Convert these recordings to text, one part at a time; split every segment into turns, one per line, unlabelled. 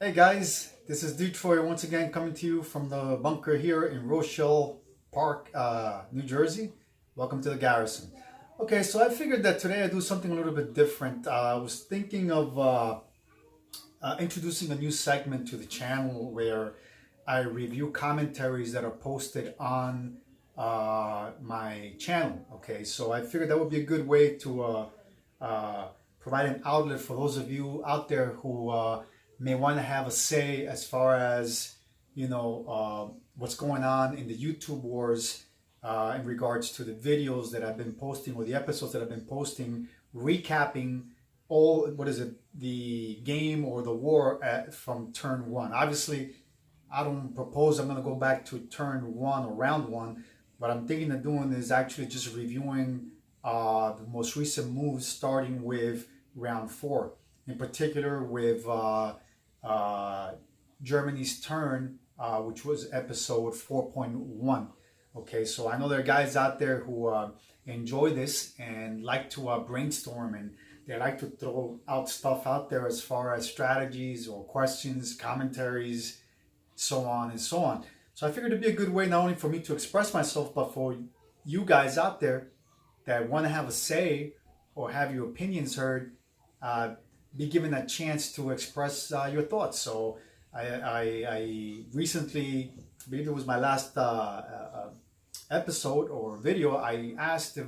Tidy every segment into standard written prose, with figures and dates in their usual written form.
Hey guys, this is Detroit once again coming to you from the bunker here in Rochelle Park, New Jersey. Welcome to the Garrison. Okay, so I figured that today I do something a little bit different. I was thinking of introducing a new segment to the channel where I review commentaries that are posted on my channel. Okay, so I figured that would be a good way to provide an outlet for those of you out there who may want to have a say as far as what's going on in the YouTube wars in regards to the videos that I've been posting or the episodes that I've been posting, recapping all the game or the war from turn one. Obviously, I don't propose I'm going to go back to turn one or round one. What I'm thinking of doing is actually just reviewing the most recent moves, starting with round four, in particular with Germany's turn, which was episode 4.1. Okay, so I know there are guys out there who enjoy this and like to brainstorm, and they like to throw out stuff out there as far as strategies or questions, commentaries, so on and so on. So I figured it'd be a good way not only for me to express myself, but for you guys out there that want to have a say or have your opinions heard, be given a chance to express your thoughts. So I recently, I believe it was my last episode or video, I asked if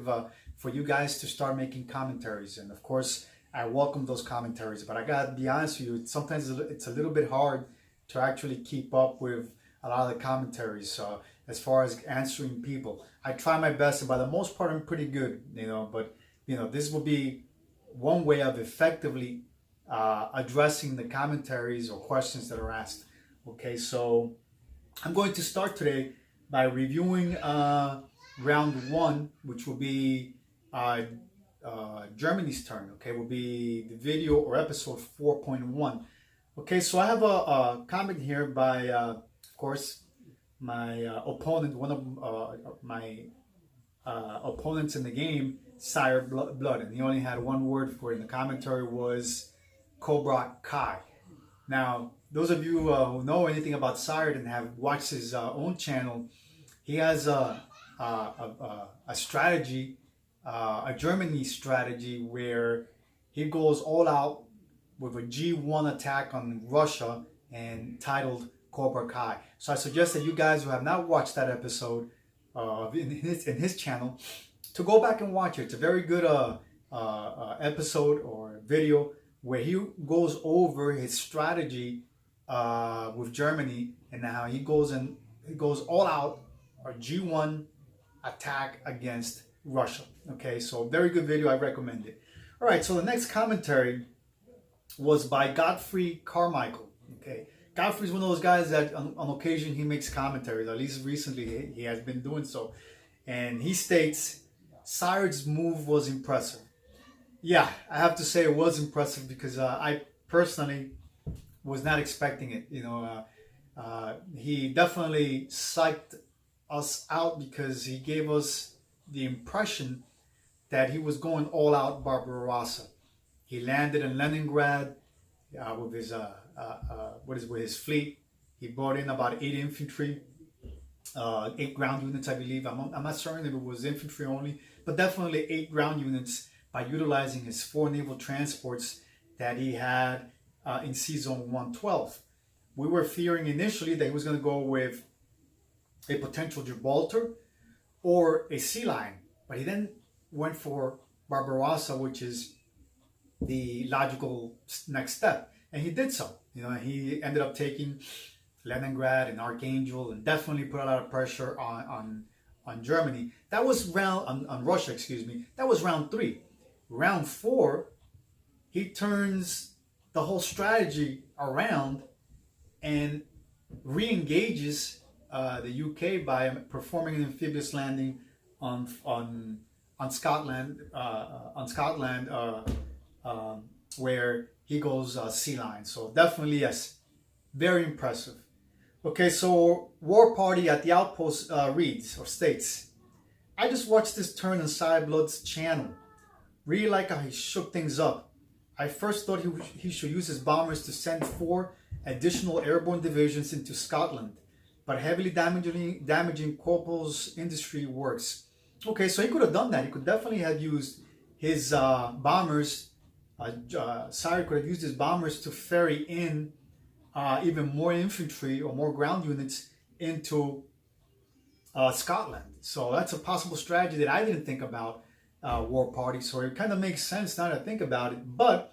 for you guys to start making commentaries, and of course I welcome those commentaries. But I gotta be honest with you, sometimes it's a little bit hard to actually keep up with a lot of the commentaries as far as answering people. I try my best, and by the most part I'm pretty good, but this will be one way of effectively addressing the commentaries or questions that are asked. Okay, so I'm going to start today by reviewing round one, which will be Germany's turn. Okay, will be the video or episode 4.1. Okay, so I have a comment here by, of course, my opponent, one of my opponents in the game, Sire Blood, and he only had one word for it, and the commentary was Cobra Kai. Now, those of you who know anything about Sire and have watched his own channel, he has a strategy, a Germany strategy, where he goes all out with a G1 attack on Russia and titled Cobra Kai. So I suggest that you guys who have not watched that episode in his channel to go back and watch it. It's a very good episode or video where he goes over his strategy with Germany and how he goes all out, a G1 attack against Russia. Okay, so very good video. I recommend it. All right, so the next commentary was by Godfrey Carmichael. Okay, Godfrey's one of those guys that on occasion he makes commentaries. At least recently he has been doing so, and he states Sire's move was impressive. Yeah, I have to say it was impressive because I personally was not expecting it. He definitely psyched us out because he gave us the impression that he was going all out Barbarossa. He landed in Leningrad with his with his fleet. He brought in about 8 infantry, 8 ground units, I believe. I'm not certain if it was infantry only, but definitely 8 ground units by utilizing his 4 naval transports that he had in Sea Zone 112. We were fearing initially that he was going to go with a potential Gibraltar or a sea line, but he then went for Barbarossa, which is the logical next step, and he did so. He ended up taking Leningrad and Archangel, and definitely put a lot of pressure on Germany. That was on Russia, excuse me. That was round 3. Round 4, he turns the whole strategy around and re-engages the UK by performing an amphibious landing on Scotland, where he goes sea line. So definitely, yes, very impressive. Okay, so War Party at the Outpost reads or states, I just watched this turn on Sire Blood's channel. Really like how he shook things up. I first thought he should use his bombers to send 4 additional airborne divisions into Scotland, but heavily damaging Corporal's industry works. Okay, so he could have done that. He could definitely have used his bombers. Sire could have used his bombers to ferry in even more infantry or more ground units into Scotland. So that's a possible strategy that I didn't think about, War Party. So it kind of makes sense now that I think about it. But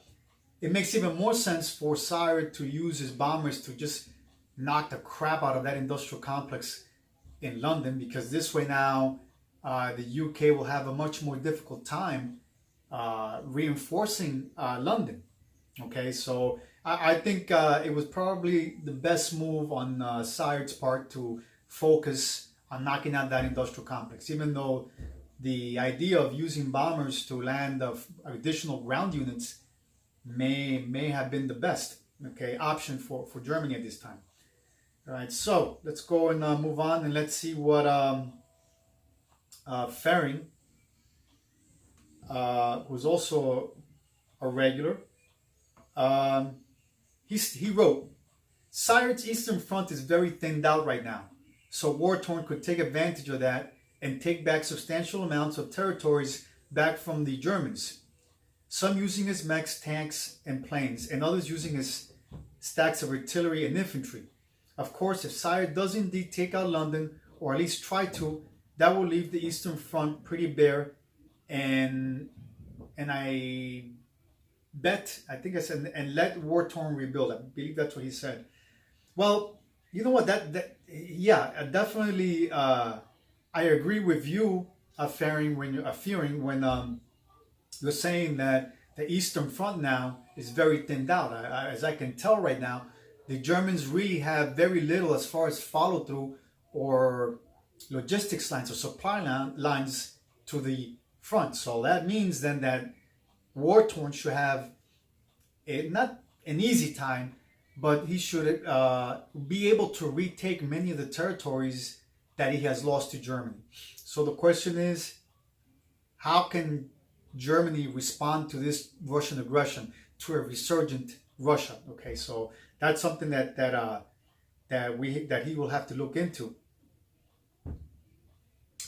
it makes even more sense for Sire to use his bombers to just knock the crap out of that industrial complex in London, because this way now the UK will have a much more difficult time reinforcing London. Okay, so I think it was probably the best move on Sire's part to focus on knocking out that industrial complex, even though the idea of using bombers to land additional ground units may have been the best, okay, option for Germany at this time. All right, so let's go and move on, and let's see what Fering, who's also a regular, he wrote, Sire's Eastern Front is very thinned out right now, so War-Torn could take advantage of that and take back substantial amounts of territories back from the Germans. Some using his mechs, tanks, and planes, and others using his stacks of artillery and infantry. Of course, if Sire does indeed take out London, or at least try to, that will leave the Eastern Front pretty bare, and I bet, I think I said, and let War-Torn rebuild. I believe that's what he said. Well, you know what, yeah, definitely, I agree with you, Fearing, when you're saying that the Eastern Front now is very thinned out. As I can tell right now, the Germans really have very little as far as follow through or logistics lines or supply lines to the front. So that means then that War-Torn should have not an easy time, but he should be able to retake many of the territories that he has lost to Germany. So the question is, how can Germany respond to this Russian aggression, to a resurgent Russia? Okay, so that's something that he will have to look into.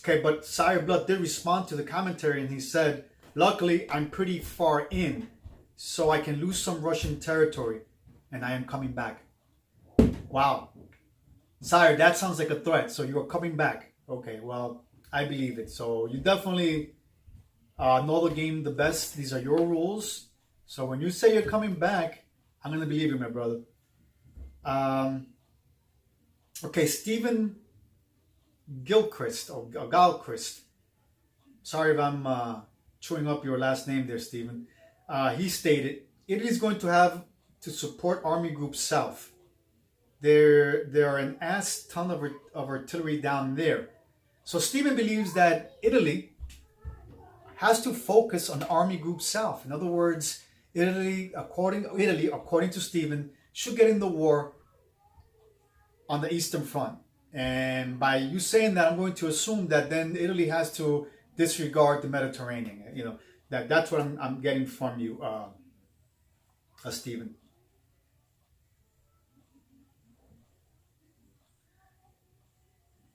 Okay, but Sire Blood did respond to the commentary, and he said, luckily, I'm pretty far in, so I can lose some Russian territory, and I am coming back. Wow. Sire, that sounds like a threat, so you are coming back. Okay, well, I believe it. So you definitely know the game the best. These are your rules. So when you say you're coming back, I'm going to believe you, my brother. Okay, Stephen Gilchrist, or Galchrist. Sorry if I'm chewing up your last name there, Stephen. He stated, Italy is going to have to support Army Group South. There are an ass ton of artillery down there. So Stephen believes that Italy has to focus on Army Group South. In other words, Italy, according to Stephen, should get in the war on the Eastern Front. And by you saying that, I'm going to assume that then Italy has to disregard the Mediterranean. You know, that's what I'm getting from you, Stephen.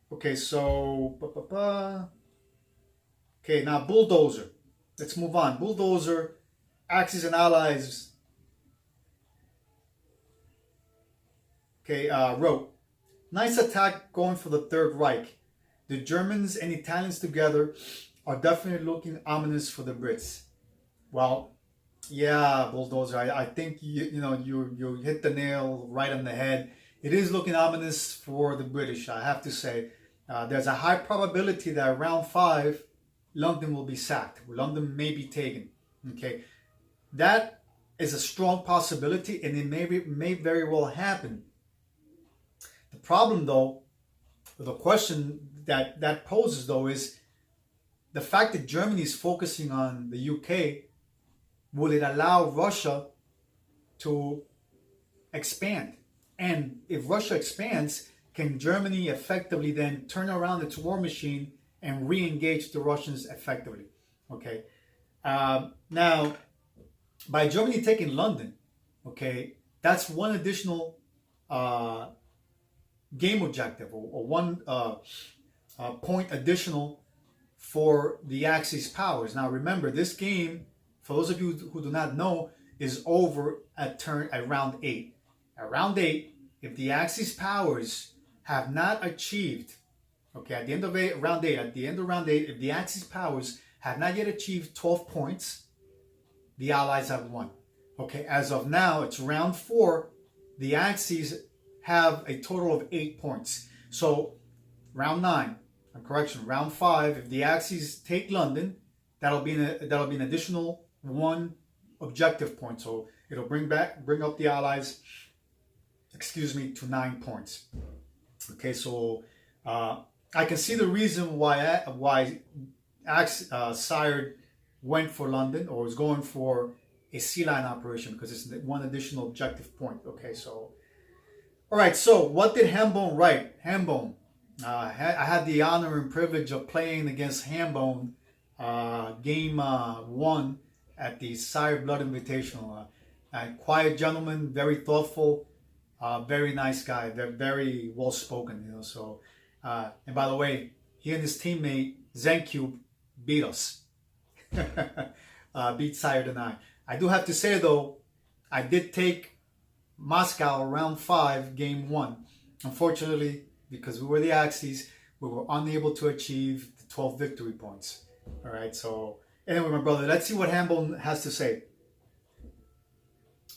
Okay, so okay, now Bulldozer. Let's move on. Bulldozer, Axis and Allies. Okay, wrote, nice attack going for the Third Reich. The Germans and Italians together are definitely looking ominous for the Brits. Well, yeah, Bulldozer, I think you hit the nail right on the head. It is looking ominous for the British, I have to say. There's a high probability that round 5, London will be sacked. London may be taken. Okay, that is a strong possibility, and it may very well happen. The problem, though, the question that poses, though, is the fact that Germany is focusing on the UK. Will it allow Russia to expand? And if Russia expands, can Germany effectively then turn around its war machine and re-engage the Russians effectively? Okay. Now, by Germany taking London, okay, that's one additional game objective, or one point additional for the Axis powers. Now remember, this game, for those of you who do not know, is over at round 8. At round 8, if the Axis powers have not achieved, okay, at the end of round 8, if the Axis powers have not yet achieved 12 points, the Allies have won. Okay, as of now, it's round 4. The Axis have a total of 8 points. So round 9, round 5, if the Axis take London, that'll be an additional 1 objective point. So it'll bring up the Allies, to 9 points. Okay, so I can see the reason why Sire went for London, or was going for a sea line operation, because it's 1 additional objective point. Okay, so all right. So what did Hambone write? Hambone. I had the honor and privilege of playing against Hambone game 1 at the Sire Blood Invitational. Quiet gentleman, very thoughtful, very nice guy. They're very well spoken, you know. So, and by the way, he and his teammate ZenCube beat us, beat Sire Deny. I do have to say though, I did take Moscow round 5, game 1. Unfortunately, because we were the Axis, we were unable to achieve the 12 victory points. All right, so anyway, my brother, let's see what Hambone has to say.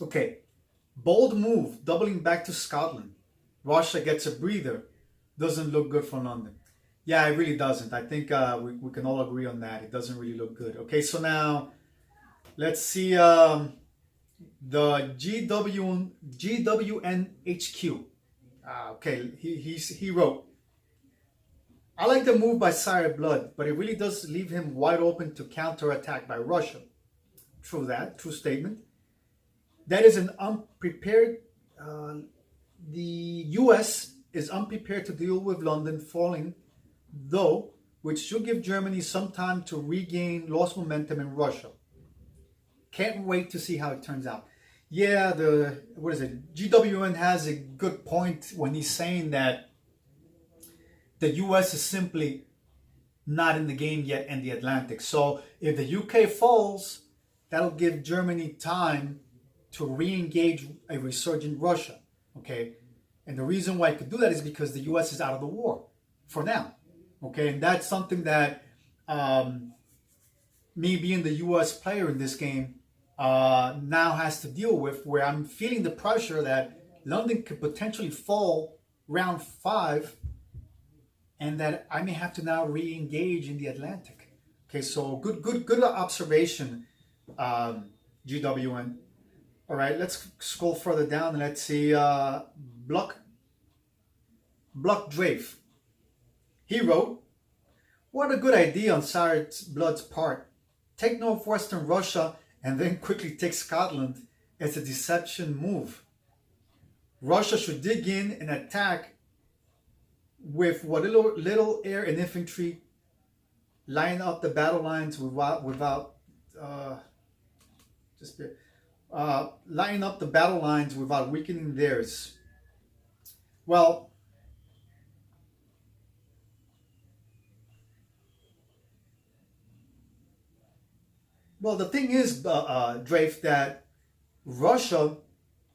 Okay, bold move, doubling back to Scotland. Russia gets a breather. Doesn't look good for London. Yeah, it really doesn't. I think we can all agree on that. It doesn't really look good. Okay, so now let's see the GWNHQ. Okay, he wrote, I like the move by Sire Blood, but it really does leave him wide open to counterattack by Russia. True that, true statement. That is an unprepared, the US is unprepared to deal with London falling, though, which should give Germany some time to regain lost momentum in Russia. Can't wait to see how it turns out. Yeah, GWN has a good point when he's saying that the US is simply not in the game yet in the Atlantic. So if the UK falls, that'll give Germany time to re-engage a resurgent Russia, okay? And the reason why it could do that is because the US is out of the war for now, okay? And that's something that me being the US player in this game now has to deal with, where I'm feeling the pressure that London could potentially fall round 5, and that I may have to now re-engage in the Atlantic. Okay, so good observation, GWN. All right, let's scroll further down and let's see Bluck Drafe. He wrote, what a good idea on Sire Blood's part. Take northwestern Russia and then quickly take Scotland. It's a deception move. Russia should dig in and attack with what little air and infantry, line up the battle lines line up the battle lines without weakening theirs. Well, the thing is, Drafe, that Russia,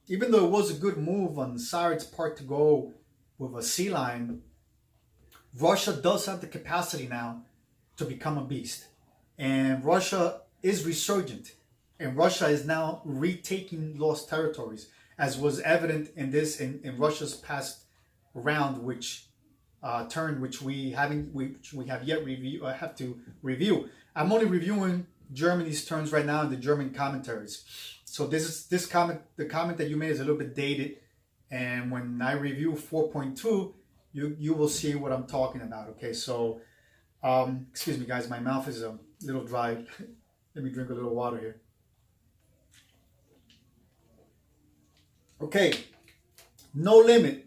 even though it was a good move on Sire's part to go with a sea line, Russia does have the capacity now to become a beast. And Russia is resurgent. And Russia is now retaking lost territories, as was evident in Russia's past round, which we have yet have to review. I'm only reviewing Germany's turns right now in the German commentaries. So the comment that you made is a little bit dated, and when I review 4.2, you will see what I'm talking about. Okay, so excuse me, guys, my mouth is a little dry. Let me drink a little water here. Okay, No Limit.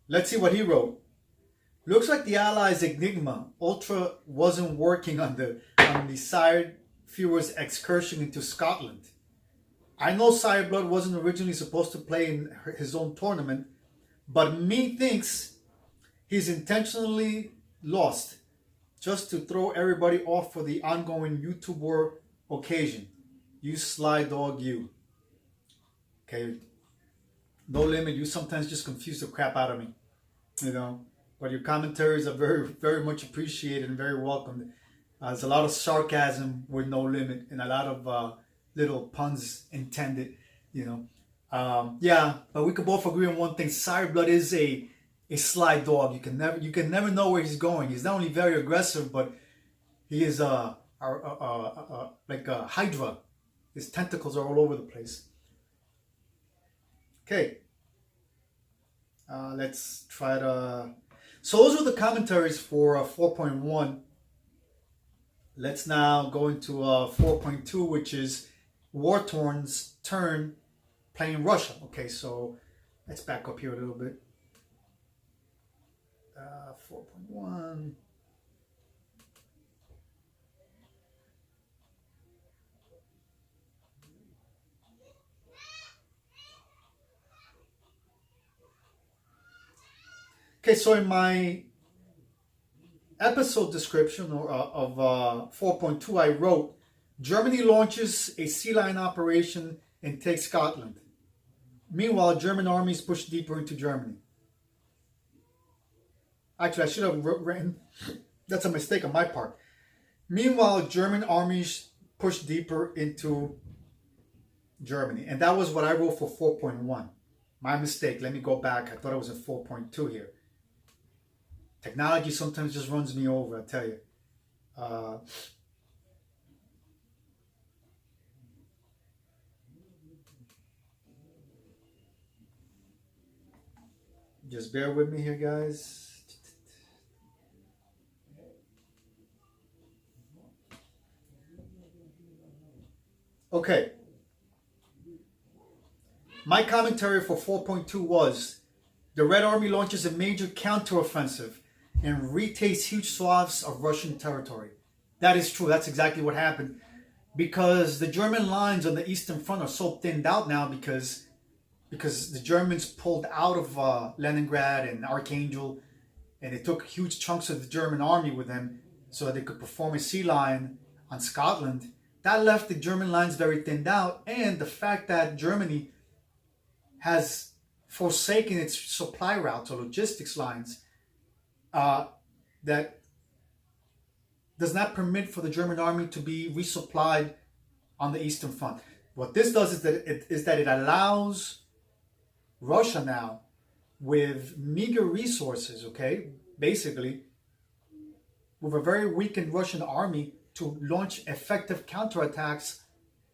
Let's see what he wrote. Looks like the Allies' Enigma Ultra wasn't working on the Sire Fuhrer's excursion into Scotland. I know Cyberblood wasn't originally supposed to play in his own tournament, but me thinks he's intentionally lost just to throw everybody off for the ongoing YouTube War occasion. You sly dog, you. Okay. No Limit, you sometimes just confuse the crap out of me. You know. But your commentaries are very, very much appreciated and very welcomed. There's a lot of sarcasm with No Limit and a lot of little puns intended, you know. Yeah, but we could both agree on one thing. Cyberblood is a sly dog. You can never know where he's going. He's not only very aggressive, but he is like a hydra. His tentacles are all over the place. Okay. Let's try to... So those were the commentaries for 4.1. Let's now go into 4.2, which is War-Torn's turn playing Russia. Okay, so let's back up here a little bit. 4.1. Okay, so in my episode description of 4.2, I wrote, Germany launches a sea lion operation and takes Scotland. Meanwhile, German armies push deeper into Germany. Actually, I should have written, that's a mistake on my part. Meanwhile, German armies push deeper into Germany. And that was what I wrote for 4.1. My mistake. Let me go back. I thought it was in 4.2 here. Technology sometimes just runs me over, I tell you. Just bear with me here, guys. Okay. My commentary for 4.2 was, the Red Army launches a major counteroffensive and retakes huge swaths of Russian territory. That is true. That's exactly what happened. Because the German lines on the Eastern Front are so thinned out now because the Germans pulled out of Leningrad and Archangel, and they took huge chunks of the German army with them so that they could perform a sea lion on Scotland. That left the German lines very thinned out, and the fact that Germany has forsaken its supply routes or logistics lines that does not permit for the German army to be resupplied on the Eastern Front. What this does is that it allows Russia now, with meager resources, okay, basically, with a very weakened Russian army, to launch effective counterattacks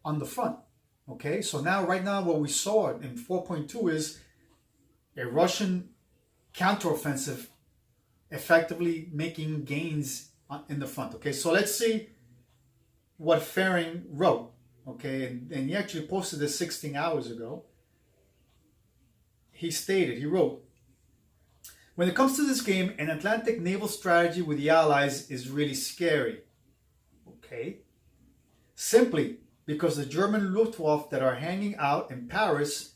on the front. Okay, so now, right now, what we saw in 4.2 is a Russian counteroffensive effectively making gains in the front. Okay, so let's see what Fehring wrote. Okay, and he actually posted this 16 hours ago. He wrote, when it comes to this game, an Atlantic naval strategy with the Allies is really scary. Okay, simply because the German Luftwaffe that are hanging out in Paris,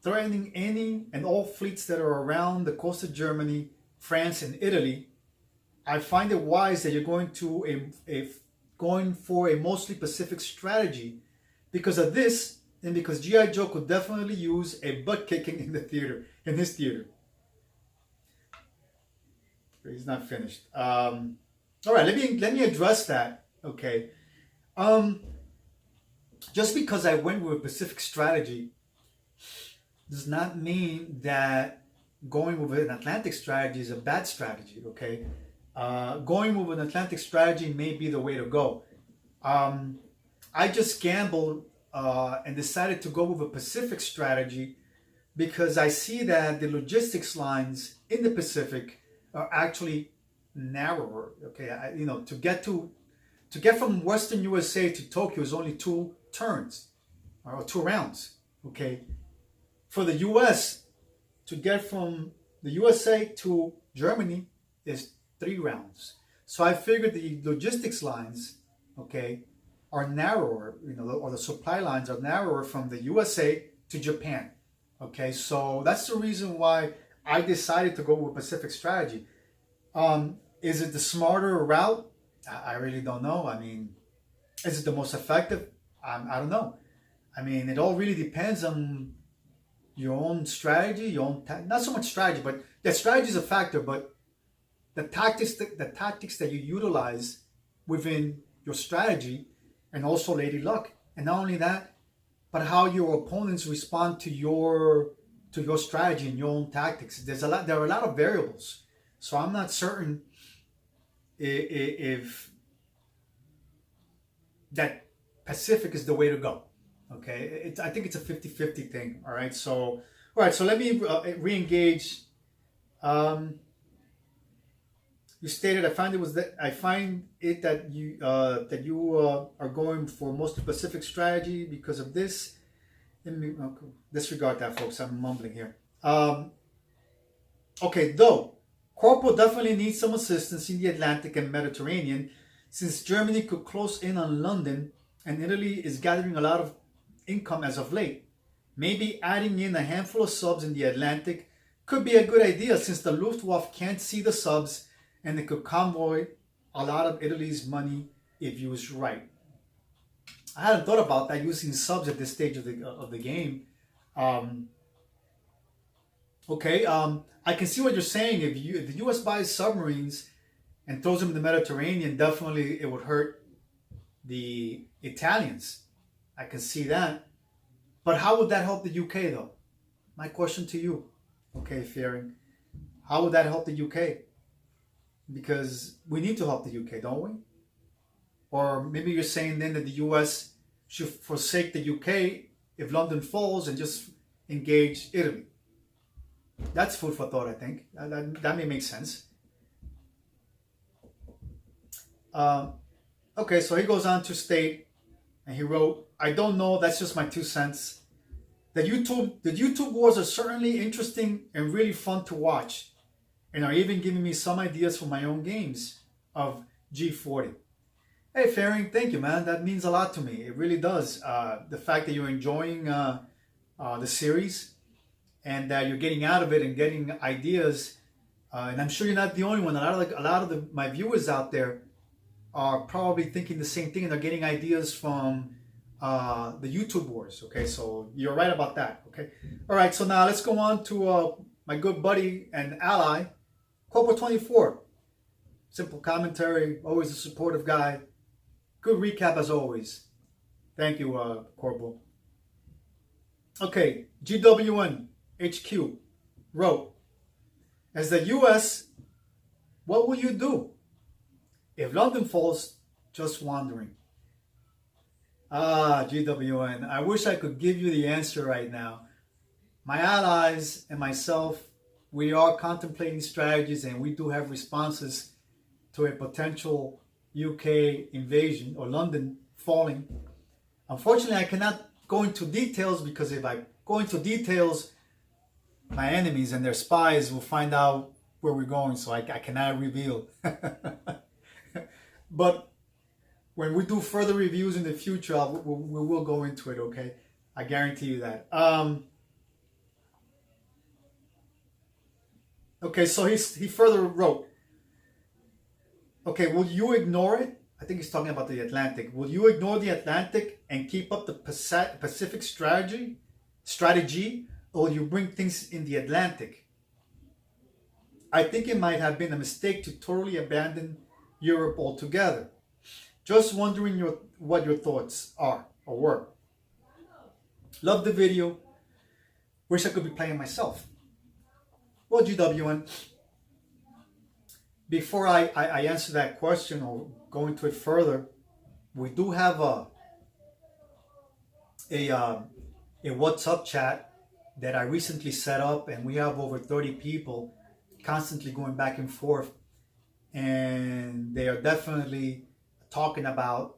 threatening any and all fleets that are around the coast of Germany, France, and Italy, I find it wise that you're going for a mostly Pacific strategy because of this, and because G.I. Joe could definitely use a butt kicking in his theater. He's not finished. All right, let me address that. Okay. Just because I went with a Pacific strategy does not mean that going with an Atlantic strategy is a bad strategy, okay? Going with an Atlantic strategy may be the way to go. I just gambled and decided to go with a Pacific strategy because I see that the logistics lines in the Pacific are actually narrower, okay? To get from Western USA to Tokyo is only 2 turns or 2 rounds, okay? For the US, to get from the USA to Germany is 3 rounds. So I figured the logistics lines, okay, are narrower, or the supply lines are narrower from the USA to Japan. Okay, so that's the reason why I decided to go with Pacific strategy. Is it the smarter route? I really don't know. I mean, is it the most effective? I don't know. I mean, it all really depends on your own strategy, not so much strategy, but the strategy is a factor, but the tactics that you utilize within your strategy, and also Lady Luck. And not only that, but how your opponents respond to your strategy and your own tactics. There are a lot of variables. So I'm not certain if that Pacific is the way to go. Okay, I think it's a 50-50 thing. All right, so let me re-engage. You stated I find it that you are going for mostly Pacific strategy because of this. Disregard that, folks. I'm mumbling here. Okay, though Corporal definitely needs some assistance in the Atlantic and Mediterranean, since Germany could close in on London and Italy is gathering a lot of income as of late. Maybe adding in a handful of subs in the Atlantic could be a good idea, since the Luftwaffe can't see the subs and it could convoy a lot of Italy's money if used right. I hadn't thought about that, using subs at this stage of the game. I can see what you're saying. If the U.S. buys submarines and throws them in the Mediterranean, definitely it would hurt the Italians. I can see that. But how would that help the UK, though? My question to you, okay, Fearing. How would that help the UK? Because we need to help the UK, don't we? Or maybe you're saying then that the US should forsake the UK if London falls and just engage Italy. That's food for thought, I think. That may make sense. Okay, so he goes on to state, and he wrote, I don't know, that's just my 2 cents. The YouTube wars are certainly interesting and really fun to watch, and are even giving me some ideas for my own games of G40. Hey, Faring, thank you, man. That means a lot to me. It really does. The fact that you're enjoying the series, and that you're getting out of it and getting ideas. And I'm sure you're not the only one. A lot of my viewers out there are probably thinking the same thing, and they're getting ideas from the YouTube wars. Okay, so you're right about that. Okay. All right, so now let's go on to my good buddy and ally, Corporal 24. Simple commentary, always a supportive guy. Good recap as always. Thank you, Corporal. Okay, GWN HQ wrote, as the US, what will you do if London falls? Just wondering. GWN, I wish I could give you the answer right now. My allies and myself, we are contemplating strategies, and we do have responses to a potential UK invasion or London falling. Unfortunately, I cannot go into details, because if I go into details, my enemies and their spies will find out where we're going, so I cannot reveal. But when we do further reviews in the future, we will go into it, okay? I guarantee you that. Okay, so he further wrote, okay, will you ignore it? I think he's talking about the Atlantic. Will you ignore the Atlantic and keep up the Pacific strategy? Or will you bring things in the Atlantic? I think it might have been a mistake to totally abandon Europe altogether. Just wondering what your thoughts are or were. Love the video. Wish I could be playing myself. Well, GWN, before I answer that question or go into it further, we do have a WhatsApp chat that I recently set up, and we have over 30 people constantly going back and forth, and they are definitely talking about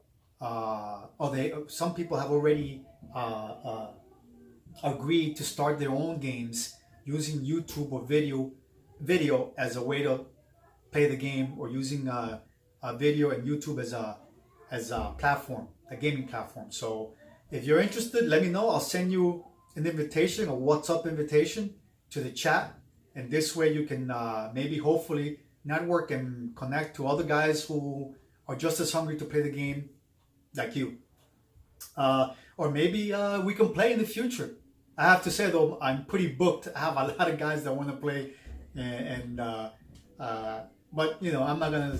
some people have already agreed to start their own games using YouTube or video as a way to play the game, or using video and YouTube as as a platform, a gaming platform. So if you're interested, let me know. I'll send you an invitation, a WhatsApp invitation to the chat, and this way you can maybe hopefully network and connect to other guys who are just as hungry to play the game like you. Or maybe we can play in the future. I have to say though, I'm pretty booked. I have a lot of guys that want to play, but you know, I'm not gonna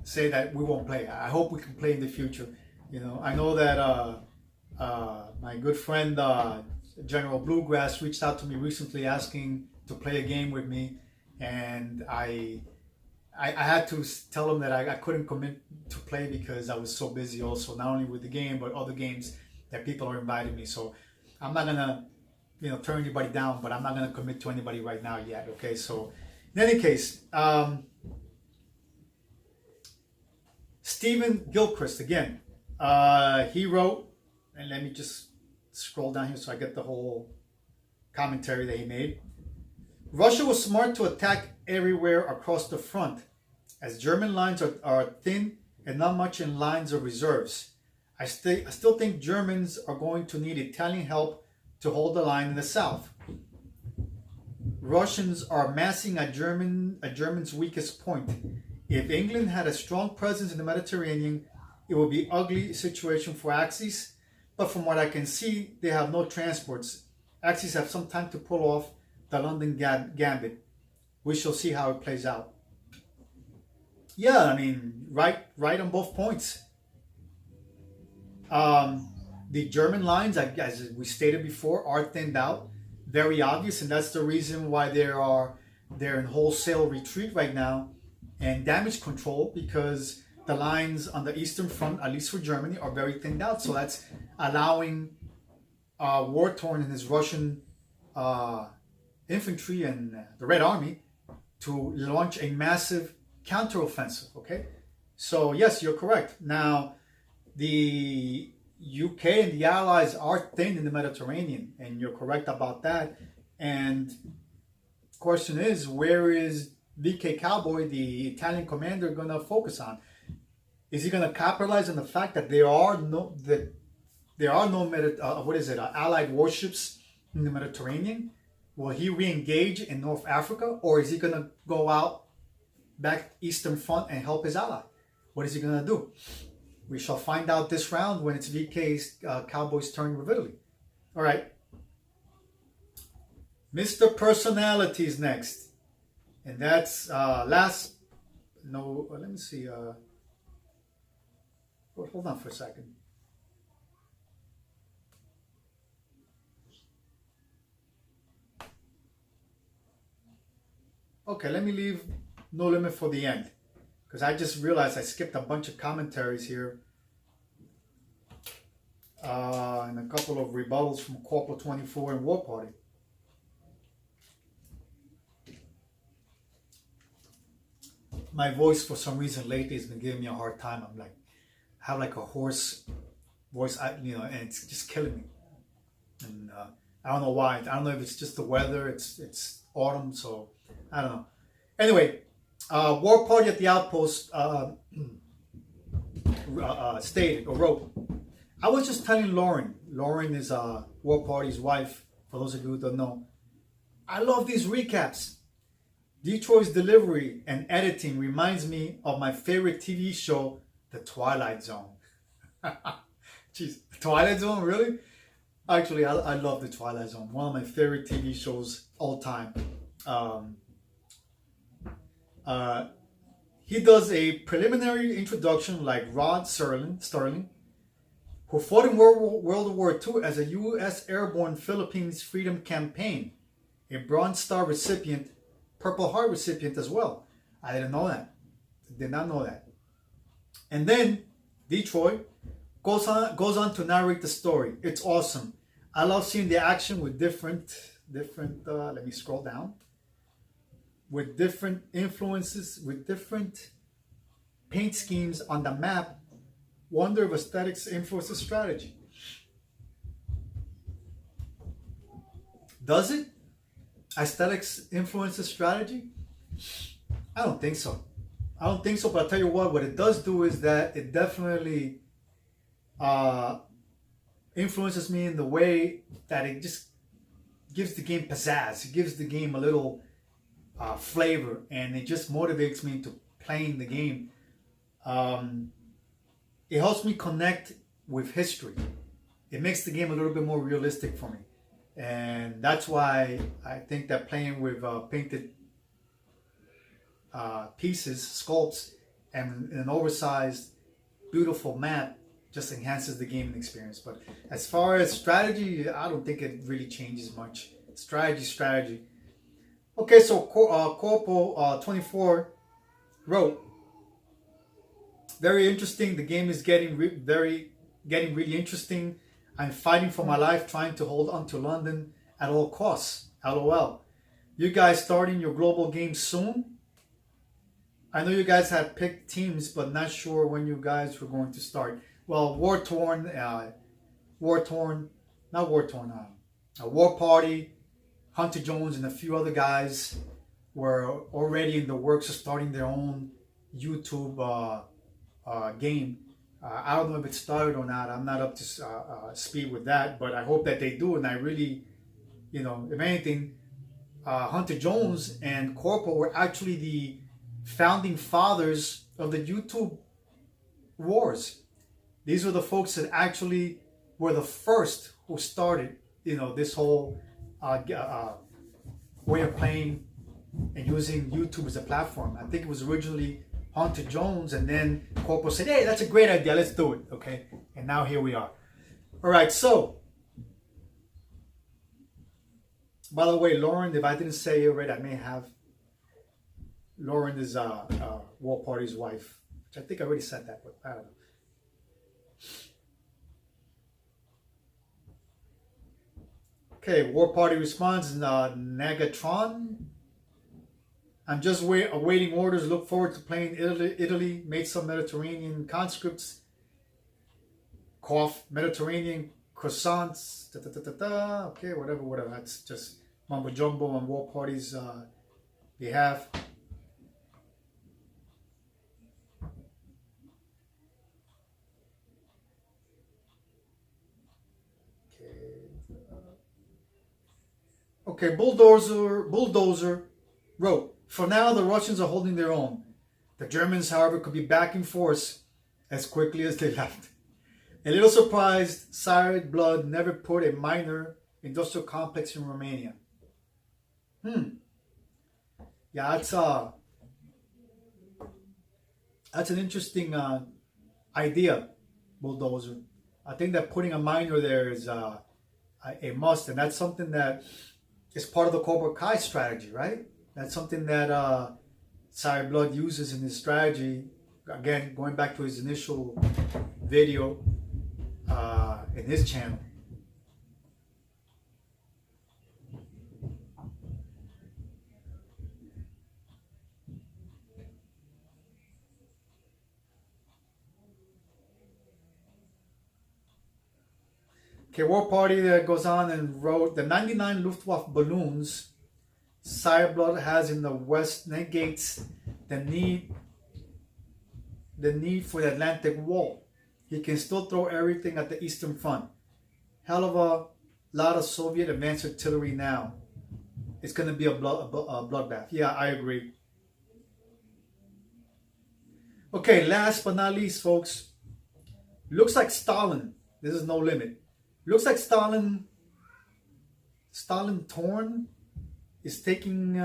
say that we won't play. I hope we can play in the future. I know that my good friend General Bluegrass reached out to me recently asking to play a game with me, and I had to tell him that I couldn't commit to play because I was so busy also, not only with the game but other games that people are inviting me. So I'm not gonna turn anybody down, but I'm not gonna commit to anybody right now yet. Okay, so in any case, Stephen Gilchrist again, he wrote, and let me just scroll down here so I get the whole commentary that he made. Russia was smart to attack everywhere across the front, as German lines are thin and not much in lines of reserves. I still think Germans are going to need Italian help to hold the line in the south. Russians are massing at German's weakest point. If England had a strong presence in the Mediterranean, it would be an ugly situation for Axis, but from what I can see, they have no transports. Axis have some time to pull off the London gambit. We shall see how it plays out. Yeah, I mean, right on both points. The German lines, as we stated before, are thinned out, very obvious, and that's the reason why they're in wholesale retreat right now and damage control, because the lines on the Eastern Front, at least for Germany, are very thinned out. So that's allowing war-torn and his Russian infantry and the Red Army to launch a massive counteroffensive. Okay, so yes, you're correct. Now, the UK and the Allies are thin in the Mediterranean, and you're correct about that. And the question is, where is VK Cowboy, the Italian commander, going to focus on? Is he going to capitalize on the fact that there are no Allied warships in the Mediterranean? Will he re-engage in North Africa, or is he going to go out back Eastern Front and help his ally? What is he going to do? We shall find out this round when it's VK's Cowboys' turn with Italy. All right. Mr. Personalities next. And that's let me see. Hold on for a second. Okay, let me leave No Limit for the end, because I just realized I skipped a bunch of commentaries here and a couple of rebuttals from Corporal 24 and War Party. My voice, for some reason, lately has been giving me a hard time. I'm like, I have like a hoarse voice, and it's just killing me. And I don't know why. I don't know if it's just the weather. It's autumn, so I don't know. Anyway, War Party at the Outpost stated or wrote, I was just telling Lauren. Lauren is War Party's wife, for those of you who don't know. I love these recaps. Detroit's delivery and editing reminds me of my favorite TV show, The Twilight Zone. Jeez, Twilight Zone, really? Actually, I love The Twilight Zone. One of my favorite TV shows all time. He does a preliminary introduction like Rod Sterling, who fought in World War II as a U.S. Airborne Philippines Freedom Campaign, a Bronze Star recipient, Purple Heart recipient as well. I didn't know that. Did not know that. And then Detroit goes on to narrate the story. It's awesome. I love seeing the action with different. Let me scroll down. With different influences, with different paint schemes on the map. Wonder if aesthetics influences strategy. Does it? Aesthetics influences strategy? I don't think so. I don't think so, but I'll tell you what it does do is that it definitely uh, influences me in the way that it just gives the game pizzazz. It gives the game a little flavor, and it just motivates me into playing the game. It helps me connect with history. It makes the game a little bit more realistic for me. And that's why I think that playing with painted pieces, sculpts, and an oversized, beautiful map just enhances the gaming experience. But as far as strategy, I don't think it really changes much. Strategy. Okay, so Corporal 24 wrote, very interesting. The game is getting really interesting. I'm fighting for my life, trying to hold on to London at all costs. LOL. You guys starting your global game soon? I know you guys had picked teams, but not sure when you guys were going to start. Well, War Party, Hunter Jones, and a few other guys were already in the works of starting their own YouTube game. I don't know if it started or not. I'm not up to speed with that, but I hope that they do. And I really, if anything, Hunter Jones and Corporal were actually the founding fathers of the YouTube wars. These were the folks that actually were the first who started, this whole way of playing and using YouTube as a platform. I think it was originally Hunter Jones, and then Corporal said, hey, that's a great idea, let's do it, okay? And now here we are. All right, so, by the way, Lauren, if I didn't say it right, I may have. Lauren is War Party's wife, which I think I already said that, but I don't know. Okay, War Party responds, Nagatron. I'm just awaiting orders. Look forward to playing Italy. Made some Mediterranean conscripts. Cough. Mediterranean croissants. Okay, whatever. That's just mumbo jumbo on War Party's behalf. Okay, Bulldozer wrote, for now the Russians are holding their own. The Germans, however, could be back in force as quickly as they left. A little surprised, Sired Blood never put a minor industrial complex in Romania. Yeah, that's an interesting idea, Bulldozer. I think that putting a minor there is a must, and that's something that is part of the Cobra Kai strategy, right? That's something that Sired Blood uses in his strategy. Again, going back to his initial video in his channel. Okay, War Party goes on and wrote, the 99 Luftwaffe balloons Sired Blood has in the west negates the need for the Atlantic Wall. He can still throw everything at the Eastern Front. Hell of a lot of Soviet advanced artillery now. It's going to be a bloodbath. Yeah, I agree. Okay, last but not least, folks. Looks like Stalin. This is No Limit. Looks like Stalin Torn is taking...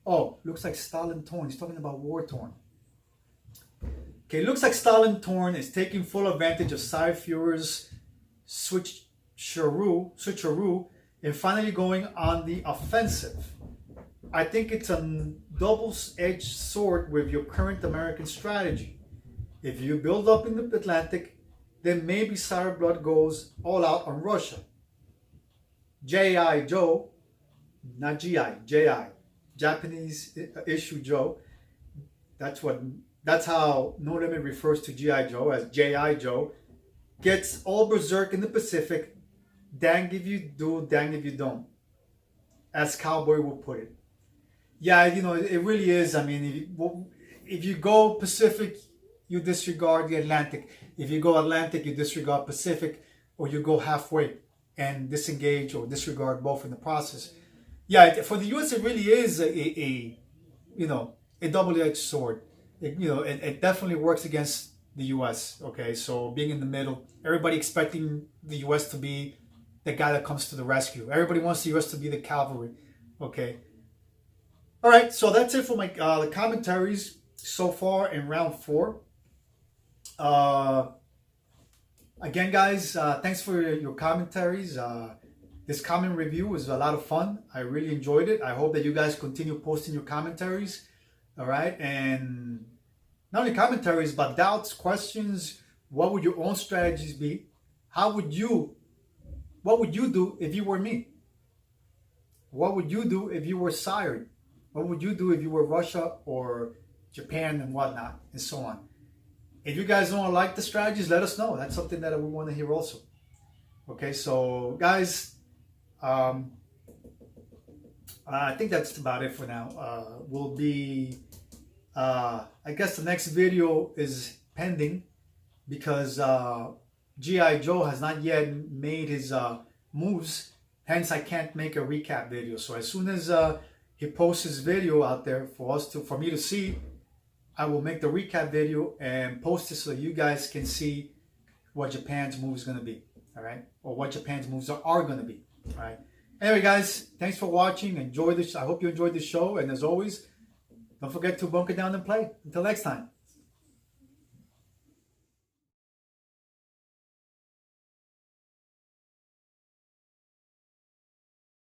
looks like Stalin Torn. He's talking about War Torn. Okay, looks like Stalin Torn is taking full advantage of Cy Fuhrer's switcheroo and finally going on the offensive. I think it's a double-edged sword with your current American strategy. If you build up in the Atlantic, then maybe Sired Blood goes all out on Russia. J.I. Joe, not G.I., J.I., Japanese issue Joe. That's how No Limit refers to G.I. Joe, as J.I. Joe. Gets all berserk in the Pacific. Dang if you do, dang if you don't. As Cowboy will put it. Yeah, it really is. I mean, if you go Pacific, you disregard the Atlantic. If you go Atlantic, you disregard Pacific, or you go halfway and disengage or disregard both in the process. Yeah, for the U.S., it really is a double-edged sword. It definitely works against the U.S. Okay, so being in the middle, everybody expecting the U.S. to be the guy that comes to the rescue. Everybody wants the U.S. to be the cavalry. Okay. All right, so that's it for my the commentaries so far in round 4. Again, guys, thanks for your commentaries. This comment review was a lot of fun. I really enjoyed it. I hope that you guys continue posting your commentaries. All right, and not only commentaries, but doubts, questions. What would your own strategies be? What would you do if you were me? What would you do if you were sired? What would you do if you were Russia or Japan and whatnot, and so on? If you guys don't like the strategies, let us know. That's something that we want to hear also. Okay, so guys, I think that's about it for now. We'll be, I guess the next video is pending because G.I. Joe has not yet made his moves. Hence, I can't make a recap video. So as soon as he posts his video out there for me to see, I will make the recap video and post it so you guys can see what Japan's move is going to be. All right, or what Japan's moves are going to be. All right. Anyway, guys, thanks for watching. Enjoy this. I hope you enjoyed the show. And as always, don't forget to bunker down and play. Until next time.